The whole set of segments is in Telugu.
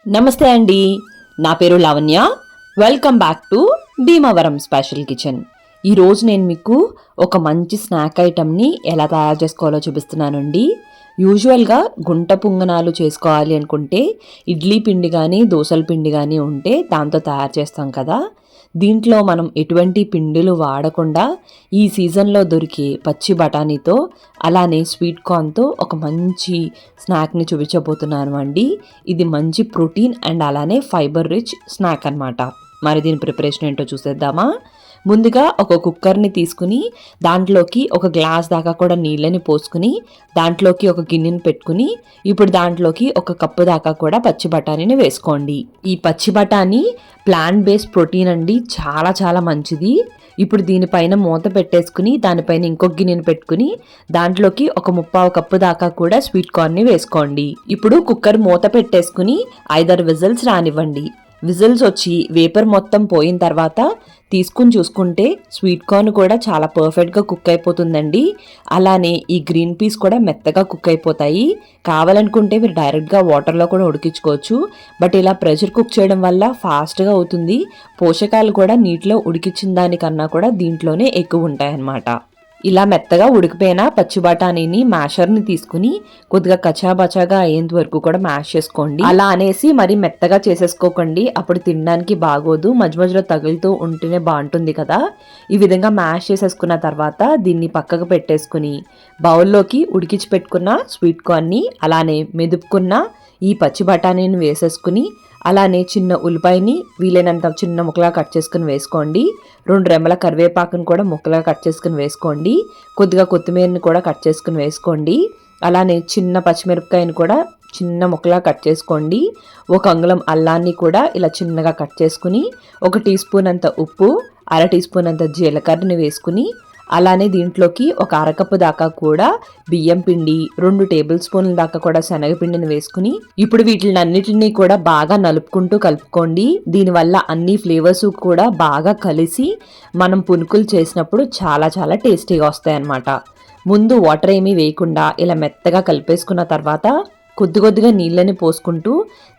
నమస్తే అండి, నా పేరు Lavanya. Welcome back to Bhimavaram special kitchen. ఈరోజు నేను మీకు ఒక మంచి స్నాక్ ఐటమ్ని ఎలా తయారు చేసుకోవాలో చూపిస్తున్నానండి. యూజువల్గా గుంట పొంగనాలు చేసుకోవాలి అనుకుంటే ఇడ్లీ పిండి కానీ దోసల పిండి కానీ ఉంటే దాంతో తయారు చేస్తాం కదా. దీంట్లో మనం ఎటువంటి పిండిలు వాడకుండా ఈ సీజన్లో దొరికే పచ్చి బఠానీతో అలానే స్వీట్ కార్న్తో ఒక మంచి స్నాక్ని చూపించబోతున్నాను అండి. ఇది మంచి ప్రోటీన్ అండ్ అలానే ఫైబర్ రిచ్ స్నాక్ అన్నమాట. మరి దీని ప్రిపరేషన్ ఏంటో చూసేద్దామా. ముందుగా ఒక కుక్కర్ని తీసుకుని దాంట్లోకి ఒక గ్లాస్ దాకా కూడా నీళ్ళని పోసుకుని దాంట్లోకి ఒక గిన్నెని పెట్టుకుని ఇప్పుడు దాంట్లోకి ఒక కప్పు దాకా కూడా పచ్చి బఠానీని వేసుకోండి. ఈ పచ్చి బఠానీ ప్లాంట్ బేస్డ్ ప్రోటీన్ అండి, చాలా చాలా మంచిది. ఇప్పుడు దీనిపైన మూత పెట్టేసుకుని దానిపైన ఇంకొక గిన్నెని పెట్టుకుని దాంట్లోకి ఒక 3/4 కప్పు దాకా కూడా స్వీట్ కార్న్ని వేసుకోండి. ఇప్పుడు కుక్కర్ మూత పెట్టేసుకుని 5-6 విజిల్స్ రానివ్వండి. విజిల్స్ వచ్చి వేపర్ మొత్తం పోయిన తర్వాత తీసుకుని చూసుకుంటే స్వీట్ కార్న్ కూడా చాలా పర్ఫెక్ట్గా కుక్ అయిపోతుందండి. అలానే ఈ గ్రీన్ పీస్ కూడా మెత్తగా కుక్ అయిపోతాయి. కావాలనుకుంటే మీరు డైరెక్ట్గా వాటర్లో కూడా ఉడికించుకోవచ్చు. బట్ ఇలా ప్రెషర్ కుక్ చేయడం వల్ల ఫాస్ట్గా అవుతుంది. పోషకాలు కూడా నీటిలో ఉడికించిన దానికన్నా కూడా దీంట్లోనే ఎక్కువ ఉంటాయన్నమాట. ఇలా మెత్తగా ఉడికిపోయిన పచ్చి బఠానీని మ్యాషర్ని తీసుకుని కొద్దిగా కచాబచాగా అయ్యేంత వరకు కూడా మ్యాష్ చేసుకోండి. అలా అనేసి మరి మెత్తగా చేసేసుకోకండి, అప్పుడు తినడానికి బాగోదు. మధ్య మధ్యలో తగులుతూ ఉంటేనే బాగుంటుంది కదా. ఈ విధంగా మ్యాష్ చేసేసుకున్న తర్వాత దీన్ని పక్కకు పెట్టేసుకుని బౌల్లోకి ఉడికించి పెట్టుకున్న స్వీట్ కార్న్ని అలానే మెదుపుకున్న ఈ పచ్చి బఠానీని వేసేసుకుని అలానే చిన్న ఉల్లిపాయని వీలైనంత చిన్న ముక్కలా కట్ చేసుకుని వేసుకోండి. 2 రెమ్మల కరివేపాకుని కూడా ముక్కలా కట్ చేసుకుని వేసుకోండి. కొద్దిగా కొత్తిమీరని కూడా కట్ చేసుకుని వేసుకోండి. అలానే చిన్న పచ్చిమిరపకాయని కూడా చిన్న ముక్కలా కట్ చేసుకోండి. 1 అంగుళం అల్లాన్ని కూడా ఇలా చిన్నగా కట్ చేసుకుని 1 టీ స్పూన్ అంత ఉప్పు, 1/2 టీ స్పూన్ అంత జీలకర్రని వేసుకుని అలానే దీంట్లోకి 1 అరకప్పు దాకా కూడా బియ్యం పిండి, 2 టేబుల్ స్పూన్ల దాకా కూడా శనగపిండిని వేసుకుని ఇప్పుడు వీటినన్నిటినీ కూడా బాగా నలుపుకుంటూ కలుపుకోండి. దీనివల్ల అన్ని ఫ్లేవర్స్ కూడా బాగా కలిసి మనం పునుకులు చేసినప్పుడు చాలా చాలా టేస్టీగా వస్తాయి అన్నమాట. ముందు వాటర్ ఏమీ వేయకుండా ఇలా మెత్తగా కలిపేసుకున్న తర్వాత కొద్ది కొద్దిగా నీళ్ళని పోసుకుంటూ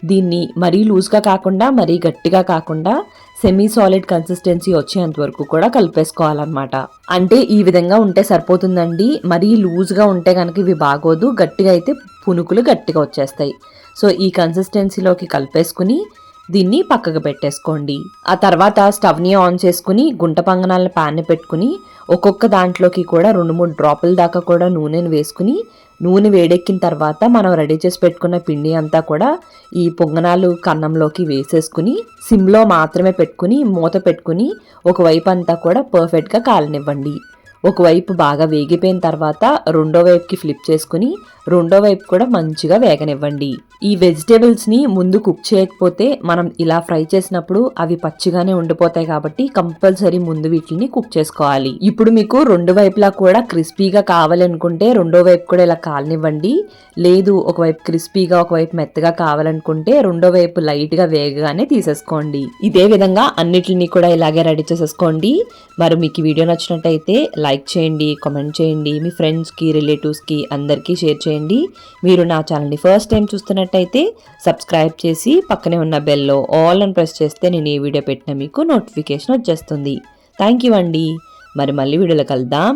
దీన్ని మరీ లూజ్గా కాకుండా మరీ గట్టిగా కాకుండా సెమీ సాలిడ్ కన్సిస్టెన్సీ వచ్చేంత వరకు కూడా కలిపేసుకోవాలన్నమాట. అంటే ఈ విధంగా ఉంటే సరిపోతుందండి. మరీ లూజ్గా ఉంటే కనుక ఇవి బాగోదు, గట్టిగా అయితే పునుకులు గట్టిగా వచ్చేస్తాయి. సో ఈ కన్సిస్టెన్సీలోకి కలిపేసుకుని దీన్ని పక్కకు పెట్టేసుకోండి. ఆ తర్వాత స్టవ్ని ఆన్ చేసుకుని గుంట పొంగనాల ప్యాన్ని పెట్టుకుని ఒక్కొక్క దాంట్లోకి కూడా 2-3 డ్రాపుల దాకా కూడా నూనెను వేసుకుని నూనె వేడెక్కిన తర్వాత మనం రెడీ చేసి పెట్టుకున్న పిండి అంతా కూడా ఈ పొంగనాలు కన్నంలోకి వేసేసుకుని సిమ్లో మాత్రమే పెట్టుకుని మూత పెట్టుకుని ఒకవైపు అంతా కూడా పర్ఫెక్ట్గా కాలనివ్వండి. ఒకవైపు బాగా వేగిపోయిన తర్వాత రెండో వైపుకి ఫ్లిప్ చేసుకుని రెండో వైపు కూడా మంచిగా వేగనివ్వండి. ఈ వెజిటేబుల్స్ని ముందు కుక్ చేయకపోతే మనం ఇలా ఫ్రై చేసినప్పుడు అవి పచ్చిగానే ఉండిపోతాయి కాబట్టి కంపల్సరీ ముందు వీటిని కుక్ చేసుకోవాలి. ఇప్పుడు మీకు 2 వైపులా కూడా క్రిస్పీగా కావాలనుకుంటే రెండో వైపు కూడా ఇలా కాలనివ్వండి. లేదు ఒకవైపు క్రిస్పీగా ఒకవైపు మెత్తగా కావాలనుకుంటే రెండో వైపు లైట్గా వేగగానే తీసేసుకోండి. ఇదే విధంగా అన్నిటిని కూడా ఇలాగే రెడీ చేసేసుకోండి. మరి మీకు ఈ వీడియో నచ్చినట్టయితే లైక్ చేయండి, కామెంట్ చేయండి, మీ ఫ్రెండ్స్కి రిలేటివ్స్కి అందరికీ షేర్ చేయండి. మీరు నా ఛానల్ని ఫస్ట్ టైం చూస్తున్నట్టయితే సబ్స్క్రైబ్ చేసి పక్కనే ఉన్న బెల్లో ఆల్ అని ప్రెస్ చేస్తే నేను ఏ వీడియో పెట్టినా మీకు నోటిఫికేషన్ వచ్చేస్తుంది. థ్యాంక్ యూ అండి. మరి మళ్ళీ వీడియోలో కలుద్దాం.